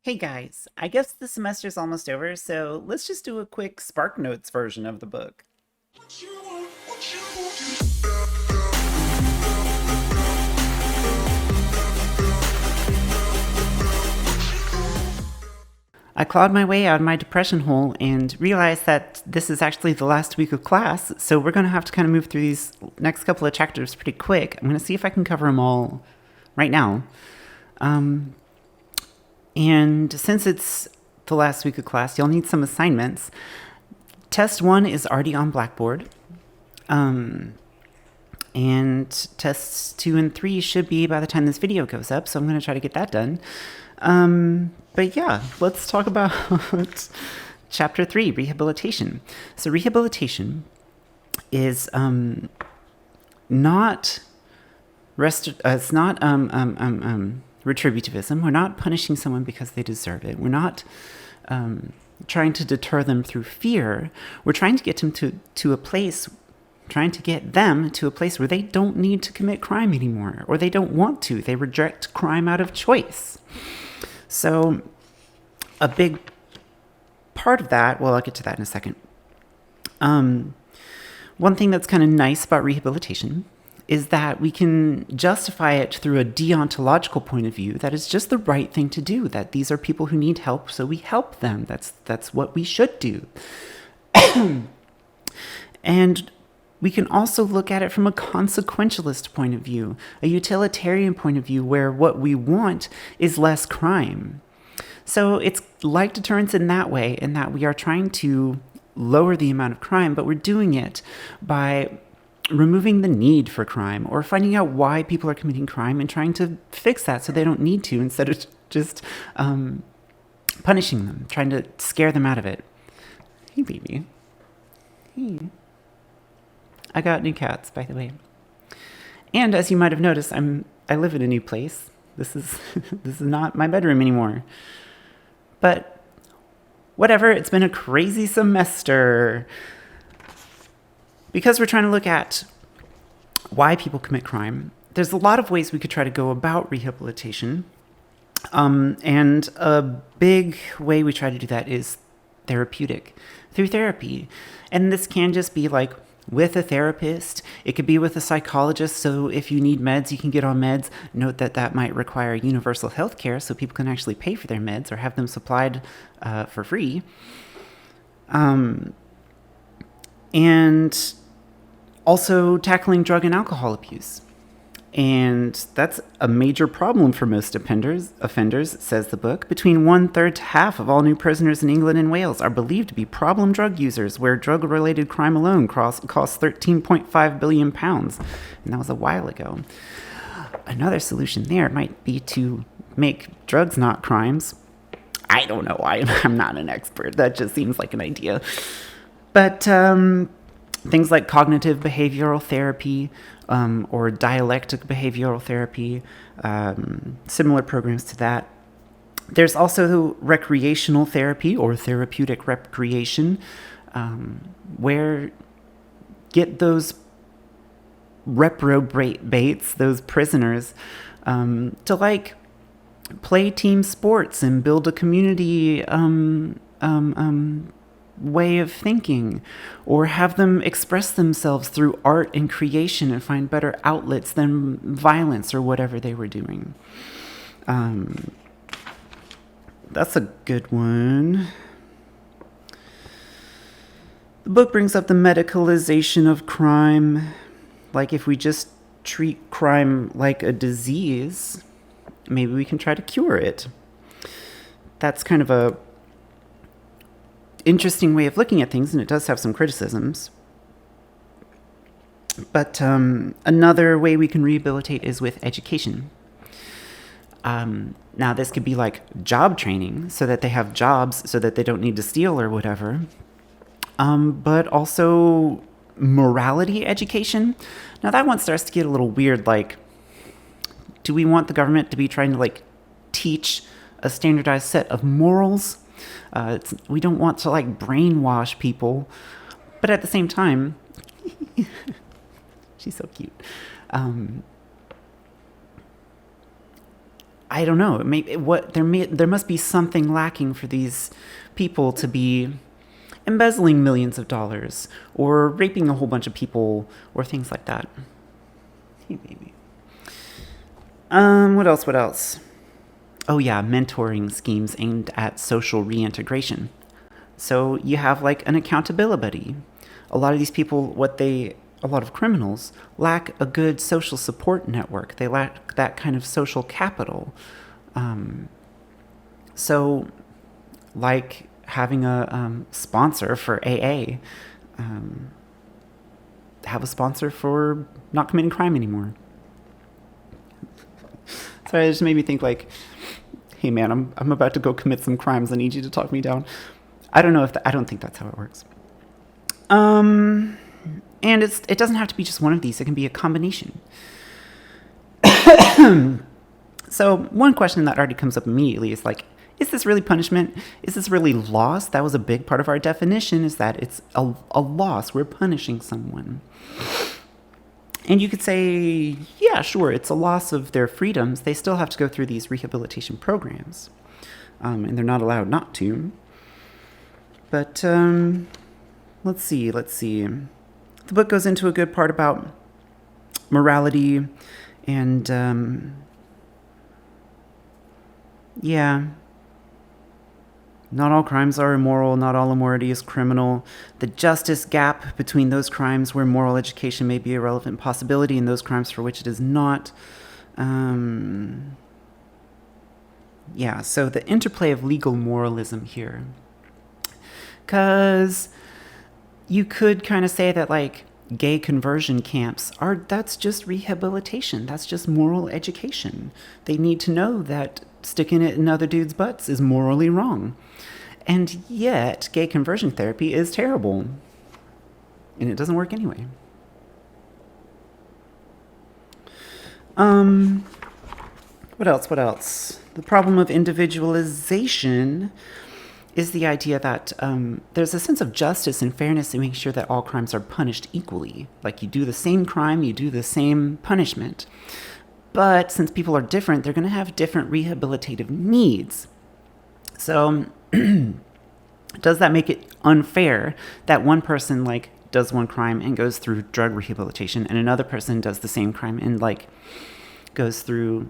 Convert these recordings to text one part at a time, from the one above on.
Hey guys, I guess the semester's almost over, so let's just do a quick Spark Notes version of the book. I clawed my way out of my depression hole and realized that this is actually the last week of class, so we're going to have to kind of move through these next couple of chapters pretty quick. I'm going to see if I can cover them all right now. And since it's the last week of class, you'll need some assignments. Test 1 is already on Blackboard. And tests 2 and 3 should be by the time this video goes up, so I'm going to try to get that done. But yeah, let's talk about Chapter 3, Rehabilitation. So rehabilitation is not it's not retributivism. We're not punishing someone because they deserve it. We're not trying to deter them through fear. We're trying to get them to a place trying to get them to a place where they don't need to commit crime anymore, or they don't want to. They reject crime out of choice. So a big part of that, well, I'll get to that in a second. One thing that's kind of nice about rehabilitation is that we can justify it through a deontological point of view, that it's just the right thing to do, that these are people who need help, so we help them. That's what we should do. And we can also look at it from a consequentialist point of view, a utilitarian point of view, where what we want is less crime. So it's like deterrence in that way, in that we are trying to lower the amount of crime, but we're doing it by removing the need for crime, or finding out why people are committing crime and trying to fix that so they don't need to, instead of just punishing them, trying to scare them out of it. Hey, baby. Hey. I got new cats, by the way. And as you might have noticed, I live in a new place. This is this is not my bedroom anymore. But whatever, it's been a crazy semester. Because we're trying to look at why people commit crime, there's a lot of ways we could try to go about rehabilitation. And a big way we try to do that is therapeutic, through therapy. And this can just be like with a therapist. It could be with a psychologist, so if you need meds, you can get on meds. Note that that might require universal health care, so people can actually pay for their meds or have them supplied for free. And also tackling drug and alcohol abuse. And that's a major problem for most offenders, says the book. Between 1/3 to half of all new prisoners in England and Wales are believed to be problem drug users, where drug-related crime alone costs £13.5 billion. And that was a while ago. Another solution there might be to make drugs not crimes. I don't know. I'm not an expert. That just seems like an idea. But things like cognitive behavioral therapy, or dialectic behavioral therapy, similar programs to that. There's also recreational therapy, or therapeutic recreation, where get those reprobates, those prisoners, to like play team sports and build a community way of thinking, or have them express themselves through art and creation and find better outlets than violence or whatever they were doing. That's a good one. The book brings up the medicalization of crime. Like, if we just treat crime like a disease, maybe we can try to cure it. That's kind of a interesting way of looking at things, and it does have some criticisms. But another way we can rehabilitate is with education. Now, this could be like job training, so that they have jobs, so that they don't need to steal or whatever. But also morality education. Now, that one starts to get a little weird. Like, do we want the government to be trying to like teach a standardized set of morals? We don't want to like brainwash people, but at the same time, she's so cute. I don't know. There must be something lacking for these people to be embezzling millions of dollars or raping a whole bunch of people or things like that. Hey, baby. What else? Oh yeah, mentoring schemes aimed at social reintegration. So you have like an accountability buddy. A lot of these people, a lot of criminals lack a good social support network. They lack that kind of social capital. So, like having a sponsor for AA, have a sponsor for not committing crime anymore. Sorry, it just made me think like, hey man, I'm about to go commit some crimes. I need you to talk me down. I don't think that's how it works. And it doesn't have to be just one of these. It can be a combination. So one question that already comes up immediately is like, is this really punishment? Is this really loss? That was a big part of our definition, is that it's a loss. We're punishing someone. And you could say, yeah, sure, it's a loss of their freedoms. They still have to go through these rehabilitation programs. And they're not allowed not to. But let's see. The book goes into a good part about morality and, yeah. Not all crimes are immoral. Not all immorality is criminal. The justice gap between those crimes where moral education may be a relevant possibility and those crimes for which it is not. Yeah, so the interplay of legal moralism here. Because you could kind of say that, like, gay conversion camps that's just rehabilitation. That's just moral education. They need to know that sticking it in other dudes' butts is morally wrong. And yet, gay conversion therapy is terrible. And it doesn't work anyway. What else? The problem of individualization is the idea that there's a sense of justice and fairness in making sure that all crimes are punished equally. Like, you do the same crime, you do the same punishment. But since people are different, they're going to have different rehabilitative needs. So, does that make it unfair that one person, like, does one crime and goes through drug rehabilitation, and another person does the same crime and, like, goes through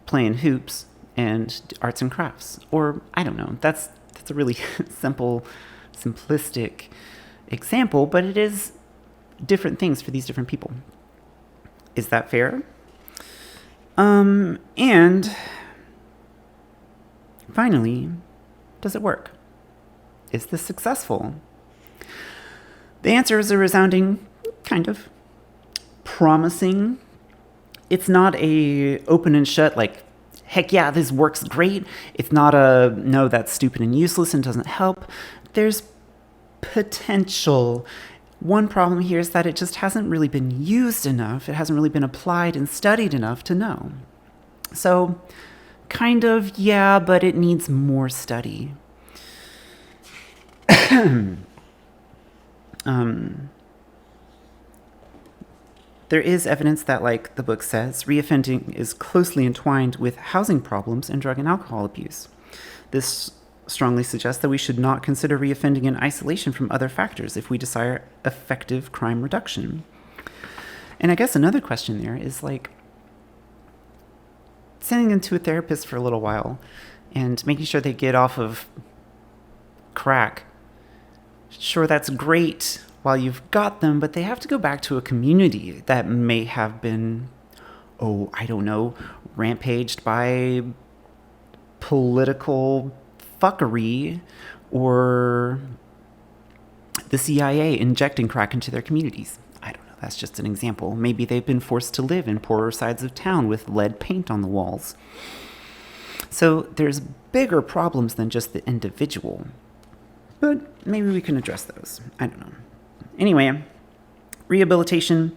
playing hoops and arts and crafts? Or, I don't know. That's a really simplistic example, but it is different things for these different people. Is that fair? And finally, does it work? Is this successful? The answer is a resounding kind of promising. It's not a open and shut, like, heck yeah, this works great. It's not a, no, that's stupid and useless and doesn't help. There's potential. One problem here is that it just hasn't really been used enough. It hasn't really been applied and studied enough to know. So, kind of, yeah, but it needs more study. There is evidence that, like the book says, reoffending is closely entwined with housing problems and drug and alcohol abuse. This strongly suggests that we should not consider reoffending in isolation from other factors if we desire effective crime reduction. And I guess another question there is, like, sending them to a therapist for a little while and making sure they get off of crack. Sure, that's great while you've got them, but they have to go back to a community that may have been, rampaged by political fuckery or the CIA injecting crack into their communities. I don't know, that's just an example. Maybe they've been forced to live in poorer sides of town with lead paint on the walls. So there's bigger problems than just the individual. But maybe we can address those. I don't know. Anyway, rehabilitation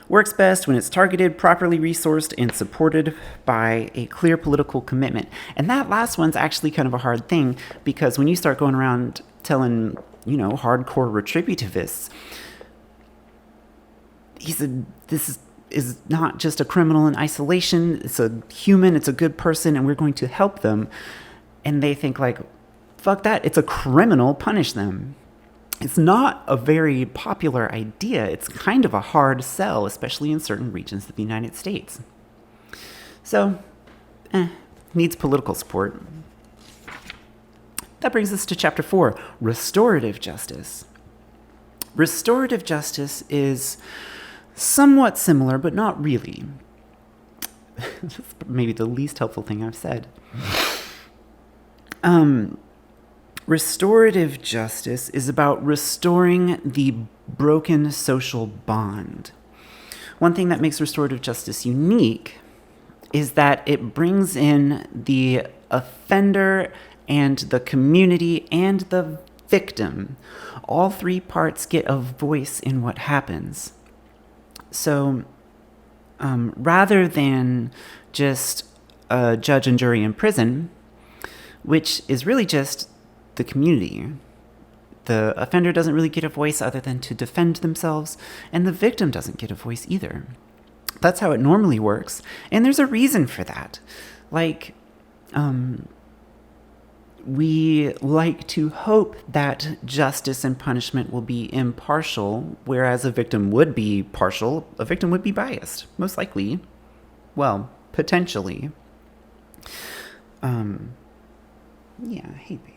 works best when it's targeted, properly resourced, and supported by a clear political commitment. And that last one's actually kind of a hard thing, because when you start going around telling, hardcore retributivists, is not just a criminal in isolation. It's a human, it's a good person, and we're going to help them. And they think like, fuck that, it's a criminal, punish them. It's not a very popular idea. It's kind of a hard sell, especially in certain regions of the United States. So, needs political support. That brings us to Chapter 4, Restorative Justice. Restorative justice is somewhat similar, but not really. That's maybe the least helpful thing I've said. Restorative justice is about restoring the broken social bond. One thing that makes restorative justice unique is that it brings in the offender and the community and the victim. All three parts get a voice in what happens. So rather than just a judge and jury in prison, which is really just the community, the offender doesn't really get a voice other than to defend themselves, and the victim doesn't get a voice either. That's how it normally works, and there's a reason for that. Like, we like to hope that justice and punishment will be impartial, whereas a victim would be partial. A victim would be biased, most likely. Well, potentially. Yeah, hey, baby.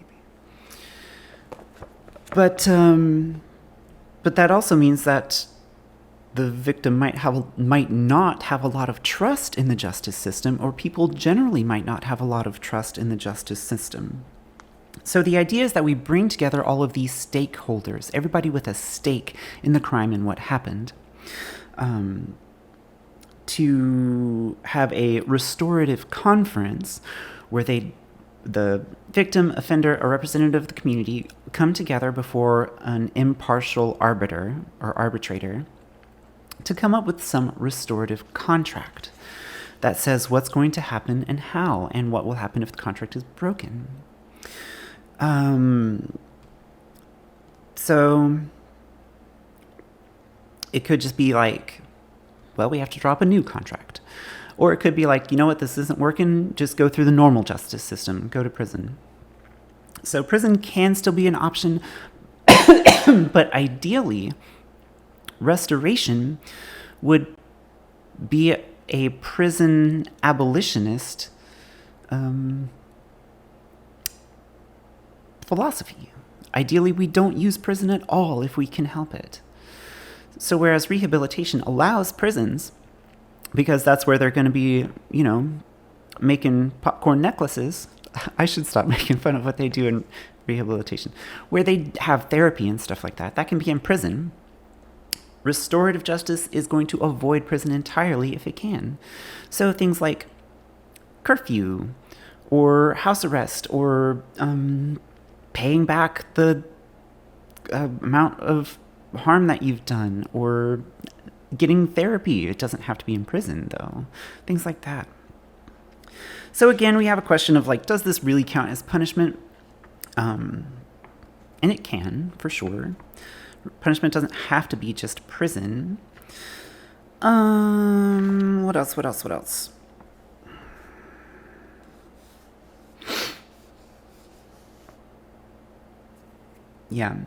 But that also means that the victim might not have a lot of trust in the justice system, or people generally might not have a lot of trust in the justice system. So the idea is that we bring together all of these stakeholders, everybody with a stake in the crime and what happened, to have a restorative conference where the victim, offender, or representative of the community come together before an impartial arbiter or arbitrator to come up with some restorative contract that says what's going to happen and how, and what will happen if the contract is broken. So it could just be like, well, we have to drop a new contract. Or it could be like, you know what, this isn't working, just go through the normal justice system, go to prison. So prison can still be an option, but ideally, restoration would be a prison abolitionist philosophy. Ideally, we don't use prison at all if we can help it. So whereas rehabilitation allows prisons, because that's where they're going to be, making popcorn necklaces. I should stop making fun of what they do in rehabilitation. Where they have therapy and stuff like that. That can be in prison. Restorative justice is going to avoid prison entirely if it can. So things like curfew or house arrest or paying back the amount of harm that you've done, or getting therapy. It doesn't have to be in prison, though. Things like that. So again, we have a question of like, does this really count as punishment? And it can, for sure. Punishment doesn't have to be just prison. What else? Yeah.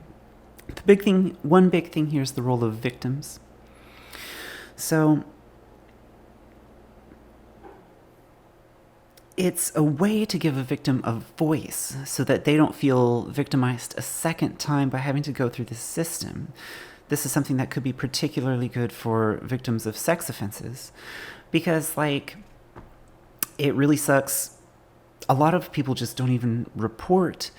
One big thing here is the role of victims. So it's a way to give a victim a voice so that they don't feel victimized a second time by having to go through this system. This is something that could be particularly good for victims of sex offenses because, it really sucks. A lot of people just don't even report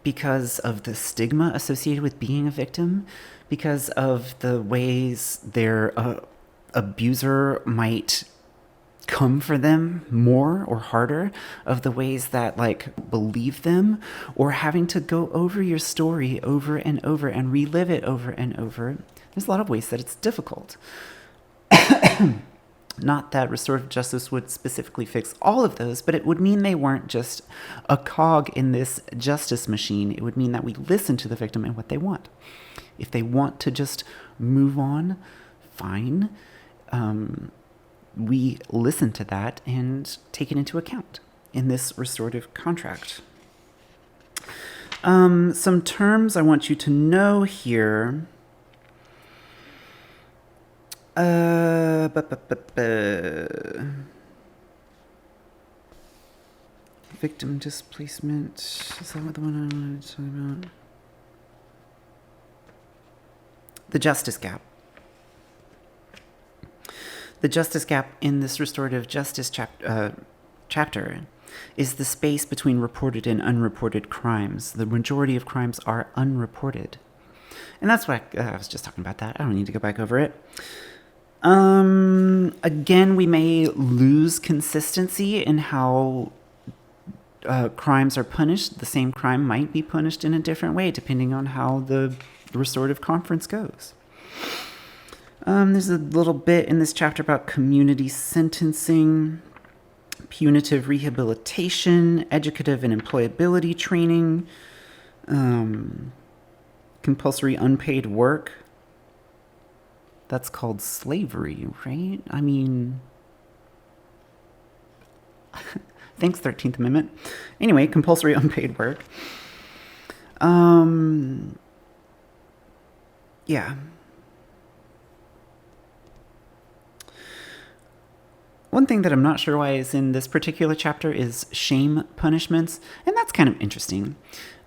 because of the stigma associated with being a victim, because of the ways their abuser might come for them more or harder, of the ways that believe them, or having to go over your story over and over and relive it over and over. There's a lot of ways that it's difficult. Not that restorative justice would specifically fix all of those, but it would mean they weren't just a cog in this justice machine. It would mean that we listen to the victim and what they want. If they want to just move on, fine. we listen to that and take it into account in this restorative contract. Some terms I want you to know here. Victim displacement. Is that the one I wanted to talk about? The justice gap. The justice gap in this restorative justice chapter is the space between reported and unreported crimes. The majority of crimes are unreported. And that's what I was just talking about that. I don't need to go back over it. Again, we may lose consistency in how crimes are punished. The same crime might be punished in a different way depending on how the restorative conference goes. There's a little bit in this chapter about community sentencing, punitive rehabilitation, educative and employability training, compulsory unpaid work. That's called slavery, right? I mean, thanks, 13th Amendment. Anyway, compulsory unpaid work. Yeah. One thing that I'm not sure why is in this particular chapter is shame punishments, and that's kind of interesting.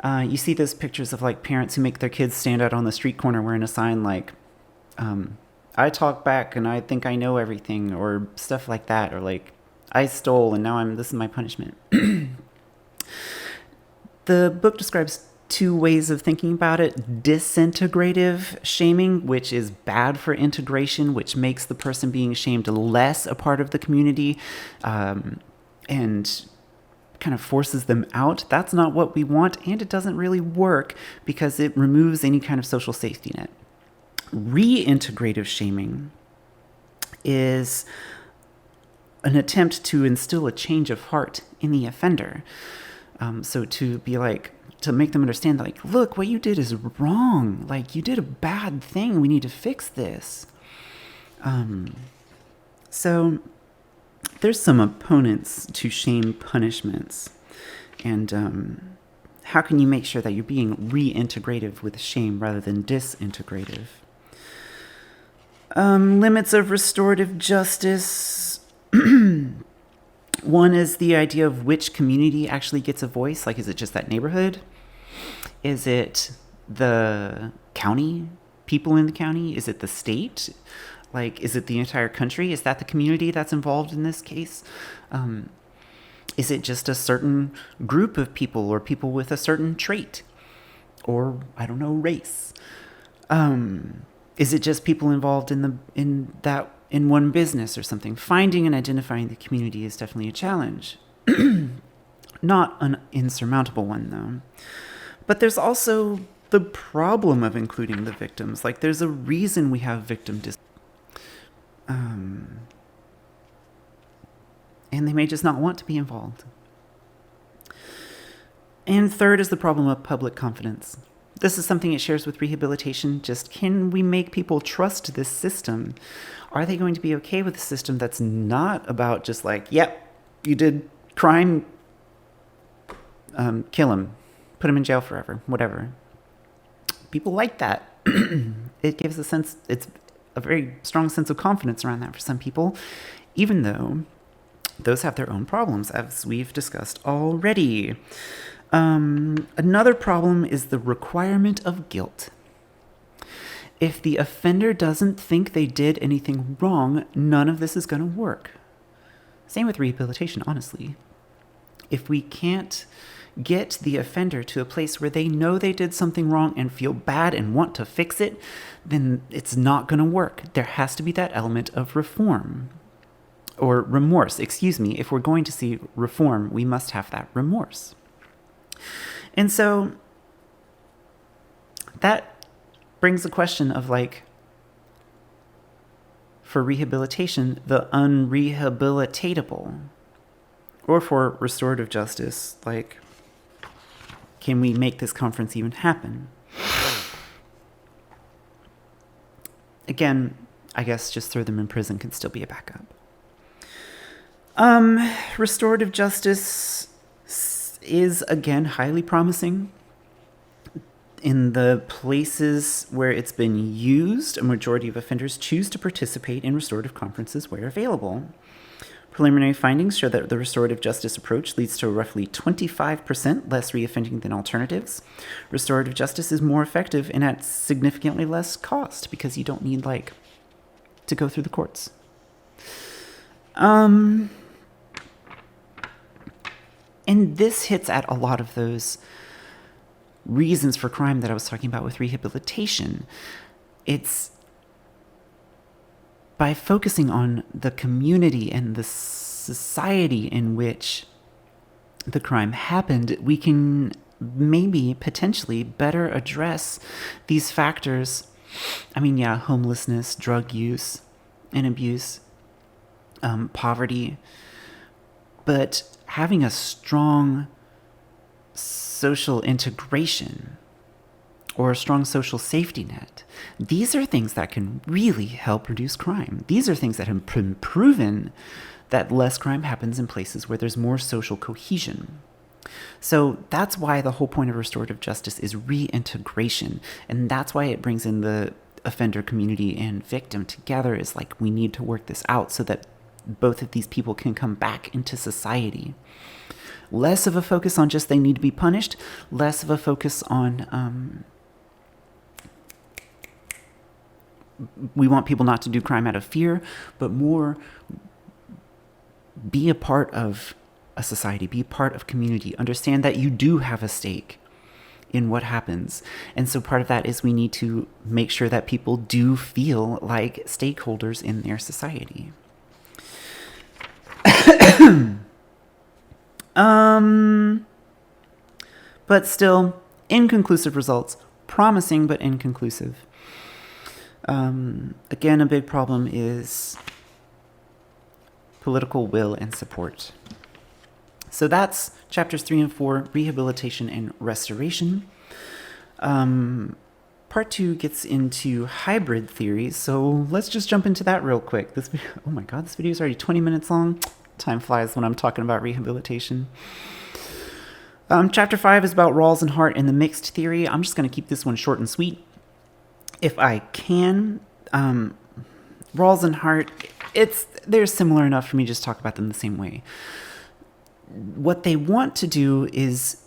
You see those pictures of like parents who make their kids stand out on the street corner wearing a sign like, I talk back and I think I know everything, or stuff like that, or like, I stole and now this is my punishment. The book describes two ways of thinking about it. Disintegrative shaming, which is bad for integration, which makes the person being shamed less a part of the community, and kind of forces them out. That's not what we want, and it doesn't really work because it removes any kind of social safety net. Reintegrative shaming is an attempt to instill a change of heart in the offender. So to be like, to make them understand, like, look, what you did is wrong. Like, you did a bad thing. We need to fix this. So there's some opponents to shame punishments. And how can you make sure that you're being reintegrative with shame rather than disintegrative? Limits of restorative justice. One is the idea of which community actually gets a voice. Like, is it just that neighborhood? Is it the county, people in the county? Is it the state? Like, is it the entire country? Is that the community that's involved in this case? Is it just a certain group of people or people with a certain trait? Or, I don't know, race? Is it just people involved in one business or something? Finding and identifying the community is definitely a challenge. Not an insurmountable one, though. But there's also the problem of including the victims. Like, there's a reason we have victim and they may just not want to be involved. And third is the problem of public confidence. This is something it shares with rehabilitation. Just, can we make people trust this system? Are they going to be okay with a system that's not about just like, yep, you did crime, kill him, put him in jail forever, whatever. People like that. It gives it's a very strong sense of confidence around that for some people, even though those have their own problems, as we've discussed already. Another problem is the requirement of guilt. If the offender doesn't think they did anything wrong, none of this is going to work. Same with rehabilitation, honestly. If we can't get the offender to a place where they know they did something wrong and feel bad and want to fix it, then it's not going to work. There has to be that element of reform. Or remorse, excuse me. If we're going to see reform, we must have that remorse. And so that brings the question of, like, for rehabilitation, the unrehabilitatable. Or for restorative justice, like, can we make this conference even happen? Again, I guess just throw them in prison could still be a backup. Restorative justice is, again, highly promising. In the places where it's been used, a majority of offenders choose to participate in restorative conferences where available. Preliminary findings show that the restorative justice approach leads to roughly 25% less reoffending than alternatives. Restorative justice is more effective and at significantly less cost because you don't need, to go through the courts. And this hits at a lot of those reasons for crime that I was talking about with rehabilitation. It's by focusing on the community and the society in which the crime happened, we can maybe potentially better address these factors. Homelessness, drug use and abuse, poverty, but having a strong social integration or a strong social safety net. These are things that can really help reduce crime. These are things that have been proven that less crime happens in places where there's more social cohesion. So that's why the whole point of restorative justice is reintegration. And that's why it brings in the offender community and victim together, is we need to work this out so that both of these people can come back into society. Less of a focus on just they need to be punished, less of a focus on we want people not to do crime out of fear, but more be a part of a society, be a part of community, understand that you do have a stake in what happens. And so part of that is we need to make sure that people do feel like stakeholders in their society. But still, inconclusive results. Promising, but inconclusive. Again, a big problem is political will and support. So that's chapters 3 and 4, rehabilitation and restoration. Part 2 gets into hybrid theories, so let's just jump into that real quick. Oh my god, this video is already 20 minutes long. Time flies when I'm talking about rehabilitation. Chapter 5 is about Rawls and Hart and the mixed theory. I'm just going to keep this one short and sweet if I can. Rawls and Hart, they're similar enough for me to just talk about them the same way. What they want to do is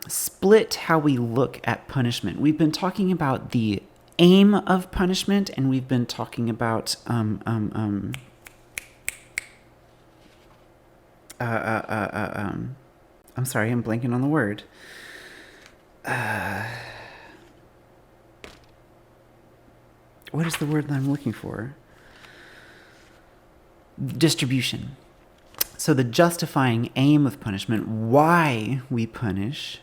split how we look at punishment. We've been talking about the aim of punishment, and we've been talking about I'm sorry, I'm blanking on the word. What is the word that I'm looking for? Distribution. So the justifying aim of punishment, why we punish,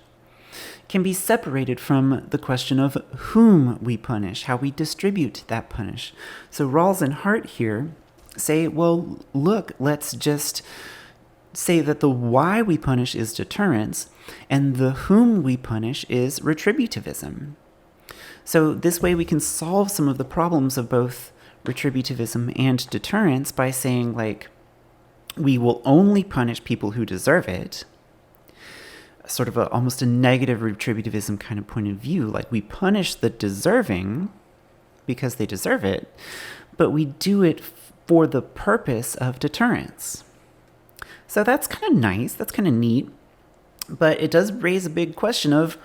can be separated from the question of whom we punish, how we distribute that punish. So Rawls and Hart here say, well, look, let's just say that the why we punish is deterrence, and the whom we punish is retributivism. So this way we can solve some of the problems of both retributivism and deterrence by saying, we will only punish people who deserve it. Sort of almost a negative retributivism kind of point of view. We punish the deserving because they deserve it, but we do it for the purpose of deterrence. So that's kind of nice. That's kind of neat. But it does raise a big question of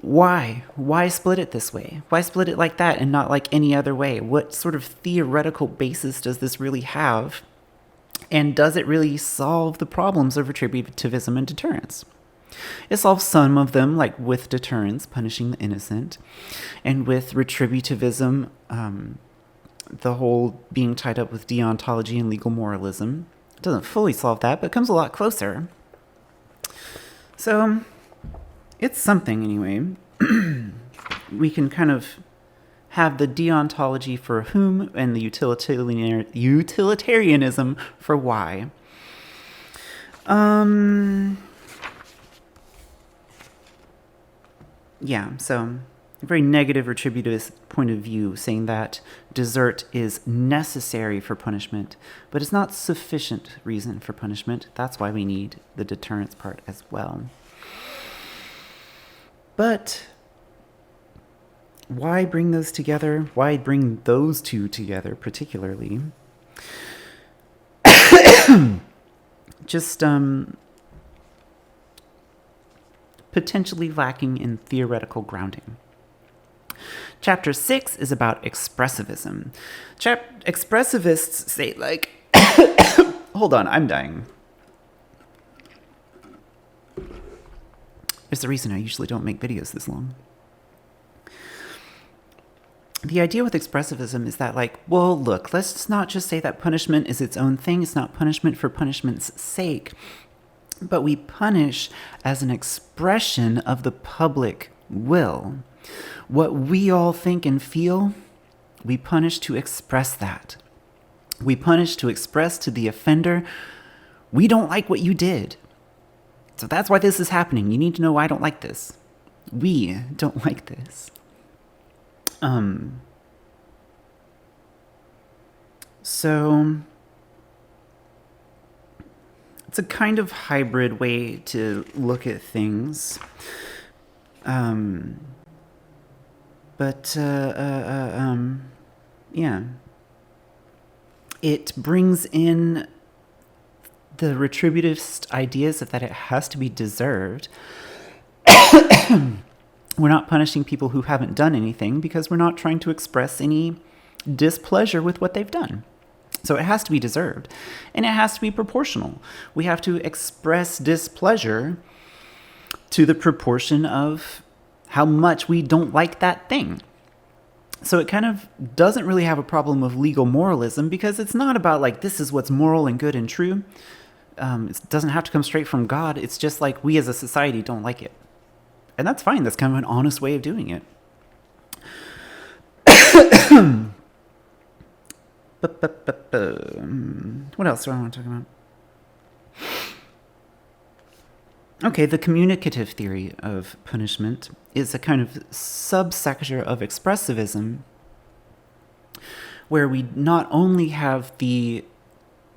why? Why split it this way? Why split it like that and not like any other way? What sort of theoretical basis does this really have? And does it really solve the problems of retributivism and deterrence? It solves some of them, like with deterrence, punishing the innocent, and with retributivism, the whole being tied up with deontology and legal moralism. It doesn't fully solve that, but comes a lot closer. So it's something anyway. We can kind of have the deontology for whom and the utilitarianism for why. Yeah, so a very negative retributive point of view, saying that desert is necessary for punishment, but it's not sufficient reason for punishment. That's why we need the deterrence part as well. But why bring those together? Why bring those two together particularly? Just potentially lacking in theoretical grounding. Chapter 6 is about expressivism. Expressivists say, like, hold on, I'm dying. There's the reason I usually don't make videos this long. The idea with expressivism is that, like, well, look, let's not just say that punishment is its own thing. It's not punishment for punishment's sake. But we punish as an expression of the public will. What we all think and feel, we punish to express that. We punish to express to the offender, we don't like what you did. So that's why this is happening. You need to know I don't like this. We don't like this. So it's a kind of hybrid way to look at things. Yeah. It brings in the retributivist ideas of that it has to be deserved. We're not punishing people who haven't done anything because we're not trying to express any displeasure with what they've done. So it has to be deserved, and it has to be proportional. We have to express displeasure to the proportion of how much we don't like that thing. So it kind of doesn't really have a problem of legal moralism, because it's not about like, this is what's moral and good and true. It doesn't have to come straight from God. It's just like, we as a society don't like it. And that's fine. That's kind of an honest way of doing it. What else do I want to talk about? Okay, the communicative theory of punishment is a kind of subsector of expressivism, where we not only have the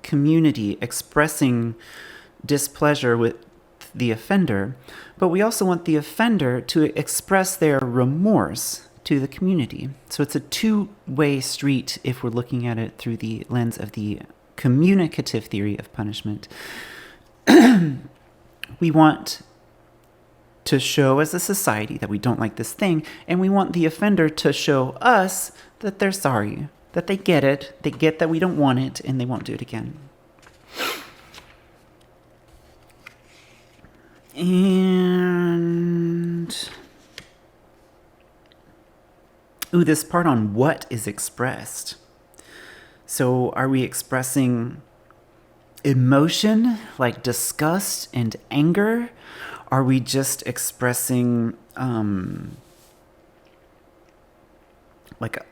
community expressing displeasure with the offender, but we also want the offender to express their remorse to the community. So it's a two-way street if we're looking at it through the lens of the communicative theory of punishment. We want to show as a society that we don't like this thing, and we want the offender to show us that they're sorry, that they get it, they get that we don't want it, and they won't do it again. And this part on what is expressed. So are we expressing emotion like disgust and anger? Are we just expressing like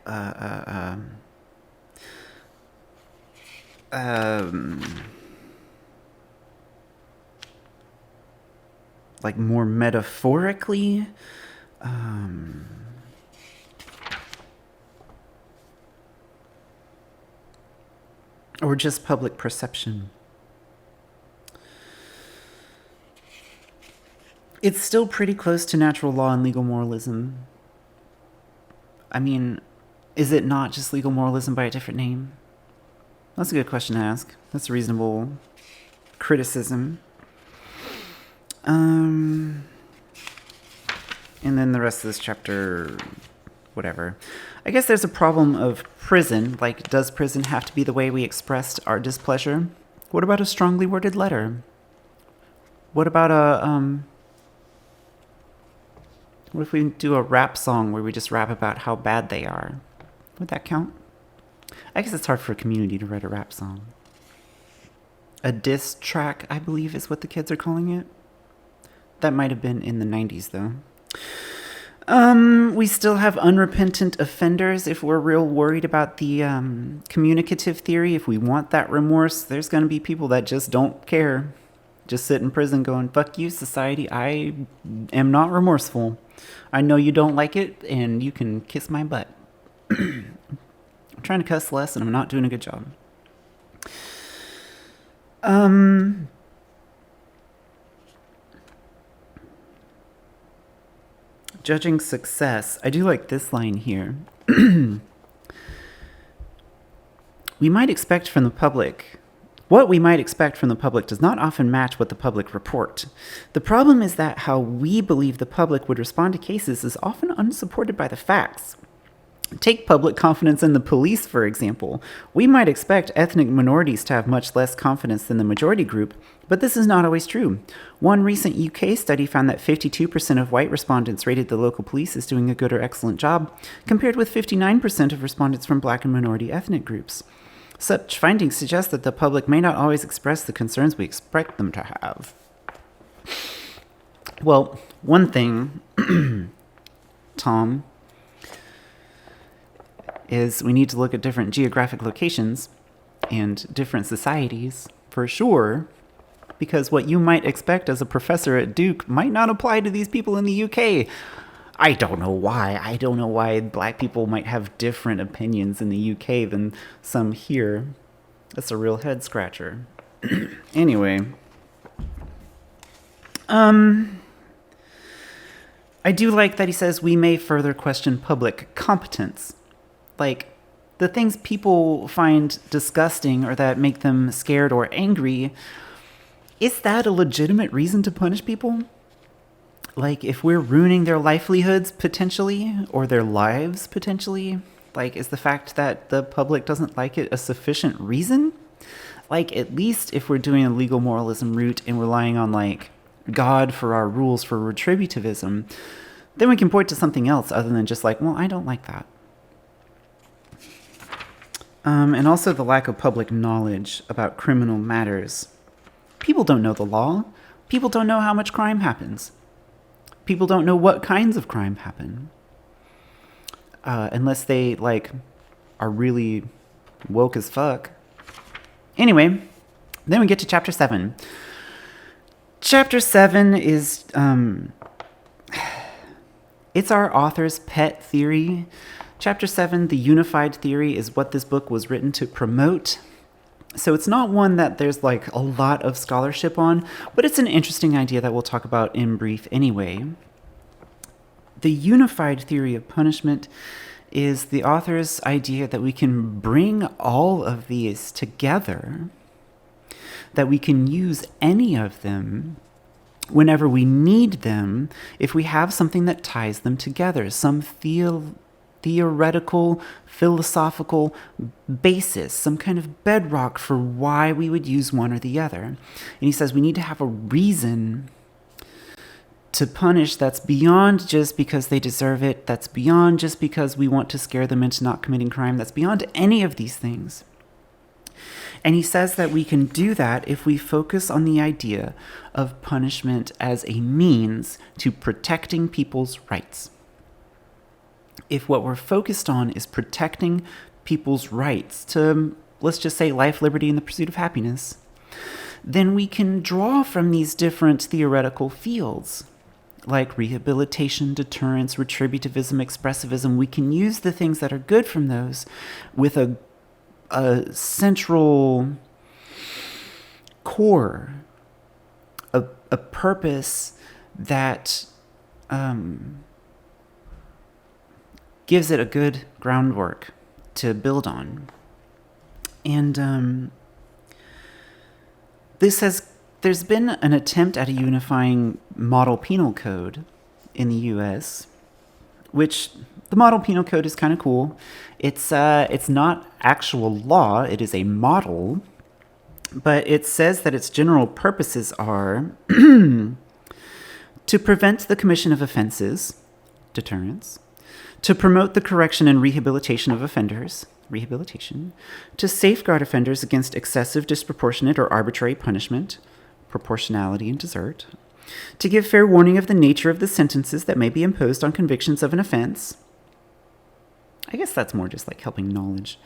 like more metaphorically? Or just public perception? It's still pretty close to natural law and legal moralism. I mean, is it not just legal moralism by a different name? That's a good question to ask. That's a reasonable criticism. And then the rest of this chapter, whatever. I guess there's a problem of prison. Like, does prison have to be the way we expressed our displeasure? What about a strongly worded letter? What about what if we do a rap song where we just rap about how bad they are? Would that count? I guess it's hard for a community to write a rap song. A diss track, I believe, is what the kids are calling it. That might have been in the 90s, though. We still have unrepentant offenders. If we're real worried about the communicative theory, if we want that remorse, there's going to be people that just don't care. just sit in prison going, fuck you, society. I am not remorseful. I know you don't like it, and you can kiss my butt. I'm trying to cuss less, and I'm not doing a good job. Judging success. I do like this line here. What we might expect from the public does not often match what the public report. The problem is that how we believe the public would respond to cases is often unsupported by the facts. Take public confidence in the police, for example. We might expect ethnic minorities to have much less confidence than the majority group, but this is not always true. One recent UK study found that 52% of white respondents rated the local police as doing a good or excellent job, compared with 59% of respondents from black and minority ethnic groups. Such findings suggest that the public may not always express the concerns we expect them to have. Well, one thing, Tom, is we need to look at different geographic locations and different societies for sure, because what you might expect as a professor at Duke might not apply to these people in the UK. I don't know why. I don't know why black people might have different opinions in the UK than some here. That's a real head scratcher. Anyway. I do like that he says we may further question public competence. Like, the things people find disgusting or that make them scared or angry, is that a legitimate reason to punish people? Like, if we're ruining their livelihoods potentially, or their lives potentially, like, is the fact that the public doesn't like it a sufficient reason? Like, at least if we're doing a legal moralism route and relying on, like, God for our rules for retributivism, then we can point to something else other than just like, well, I don't like that. And also the lack of public knowledge about criminal matters. People don't know the law. People don't know how much crime happens. People don't know what kinds of crime happen. Unless they, like, are really woke as fuck. Anyway, then we get to Chapter 7. Chapter 7 is, it's our author's pet theory. Chapter 7, the unified theory, is what this book was written to promote. So it's not one that there's like a lot of scholarship on, but it's an interesting idea that we'll talk about in brief anyway. The unified theory of punishment is the author's idea that we can bring all of these together, that we can use any of them whenever we need them if we have something that ties them together, some theoretical, philosophical basis, some kind of bedrock for why we would use one or the other. And he says we need to have a reason to punish that's beyond just because they deserve it, that's beyond just because we want to scare them into not committing crime, that's beyond any of these things. And he says that we can do that if we focus on the idea of punishment as a means to protecting people's rights. If what we're focused on is protecting people's rights to, let's just say, life, liberty, and the pursuit of happiness, then we can draw from these different theoretical fields, like rehabilitation, deterrence, retributivism, expressivism. We can use the things that are good from those with a central core, a purpose that gives it a good groundwork to build on. And there's been an attempt at a unifying model penal code in the US, which the model penal code is kind of cool. It's not actual law, it is a model, but it says that its general purposes are to prevent the commission of offenses, deterrence, to promote the correction and rehabilitation of offenders, rehabilitation, to safeguard offenders against excessive, disproportionate, or arbitrary punishment, proportionality and desert, to give fair warning of the nature of the sentences that may be imposed on convictions of an offense. I guess that's more just like helping knowledge,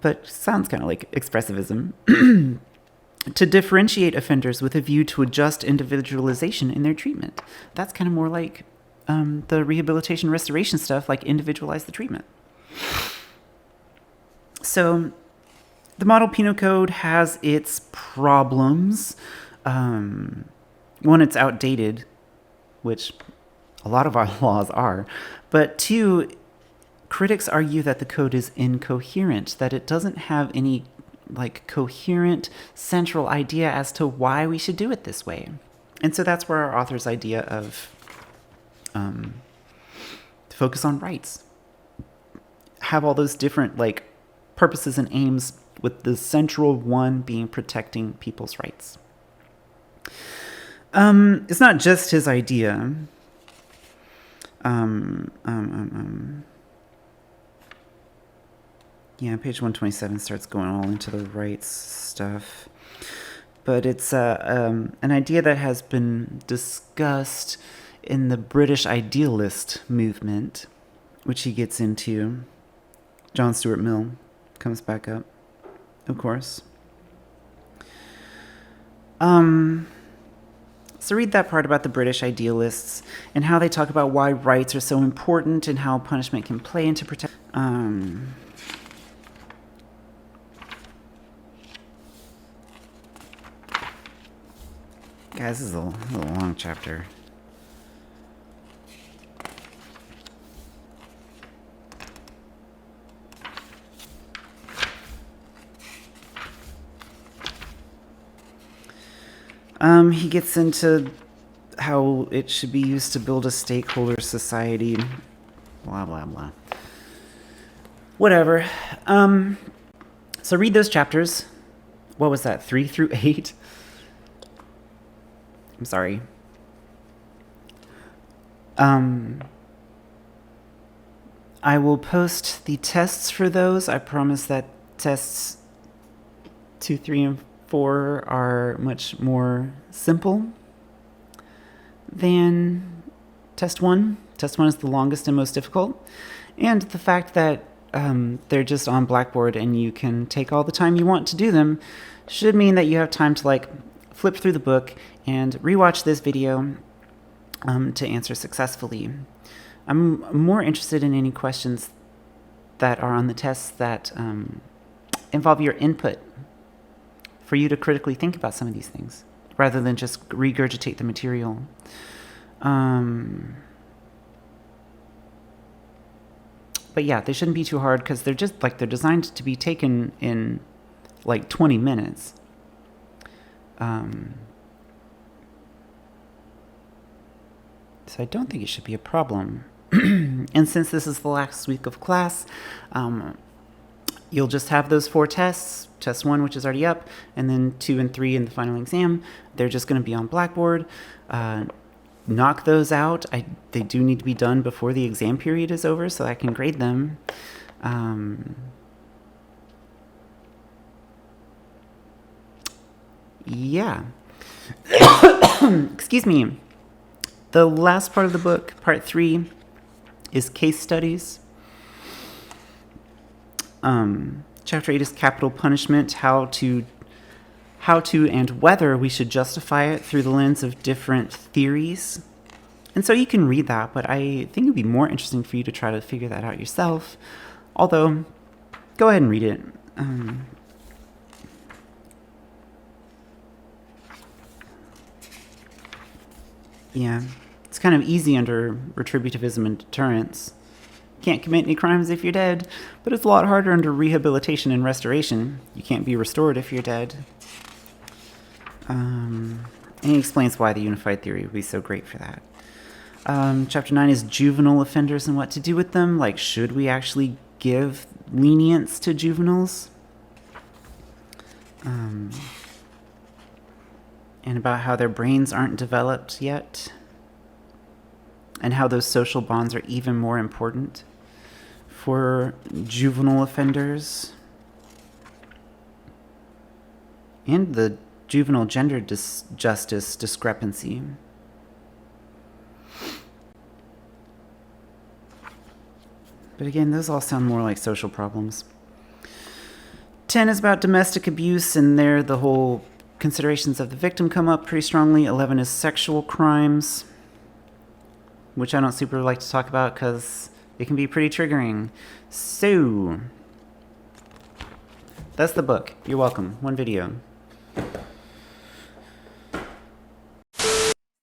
but sounds kind of like expressivism. to differentiate offenders with a view to adjust individualization in their treatment. That's kind of more like the rehabilitation restoration stuff, like individualize the treatment. So the model penal code has its problems. One, it's outdated, which a lot of our laws are. But two, critics argue that the code is incoherent, that it doesn't have any coherent central idea as to why we should do it this way. And so that's where our author's idea of focus on rights, have all those different purposes and aims, with the central one being protecting people's rights. It's not just his idea. Yeah, page 127 starts going all into the rights stuff. But it's an idea that has been discussed in the British idealist movement, which he gets into. John Stuart Mill comes back up, of course. So read that part about the British idealists and how they talk about why rights are so important and how punishment can play into protect. Guys, this is a little long chapter. He gets into how it should be used to build a stakeholder society. Blah, blah, blah. Whatever. So read those chapters. What was that, 3 through 8? I'm sorry. I will post the tests for those. I promise that tests 2, 3, and 4 are much more simple than test 1. Test 1 is the longest and most difficult. And the fact that they're just on Blackboard and you can take all the time you want to do them should mean that you have time to flip through the book and rewatch this video to answer successfully. I'm more interested in any questions that are on the tests that involve your input, for you to critically think about some of these things, rather than just regurgitate the material. But yeah, they shouldn't be too hard, because they're just they're designed to be taken in 20 minutes. So I don't think it should be a problem. And since this is the last week of class, you'll just have those 4 tests. Test 1, which is already up, and then 2 and 3 in the final exam. They're just going to be on Blackboard. Knock those out. They do need to be done before the exam period is over, so I can grade them. Yeah. Excuse me. The last part of the book, part 3, is case studies. Chapter 8 is capital punishment, how to and whether we should justify it through the lens of different theories. And so you can read that, but I think it would be more interesting for you to try to figure that out yourself. Although, go ahead and read it. Yeah, it's kind of easy under retributivism and deterrence. Can't commit any crimes if you're dead, but it's a lot harder under rehabilitation and restoration. You can't be restored if you're dead. And he explains why the unified theory would be so great for that. Chapter 9 is juvenile offenders and what to do with them. Should we actually give lenience to juveniles? And about how their brains aren't developed yet, and how those social bonds are even more important for juvenile offenders, and the juvenile gender justice discrepancy. But again, those all sound more like social problems. 10 is about domestic abuse, and there the whole considerations of the victim come up pretty strongly. 11 is sexual crimes, which I don't super like to talk about because it can be pretty triggering. So, that's the book. You're welcome. One video.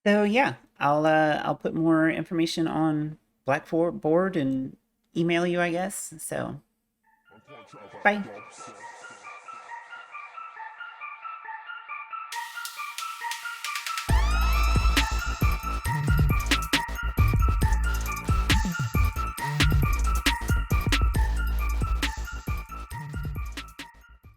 So yeah, I'll put more information on Blackboard and email you, I guess. So, bye.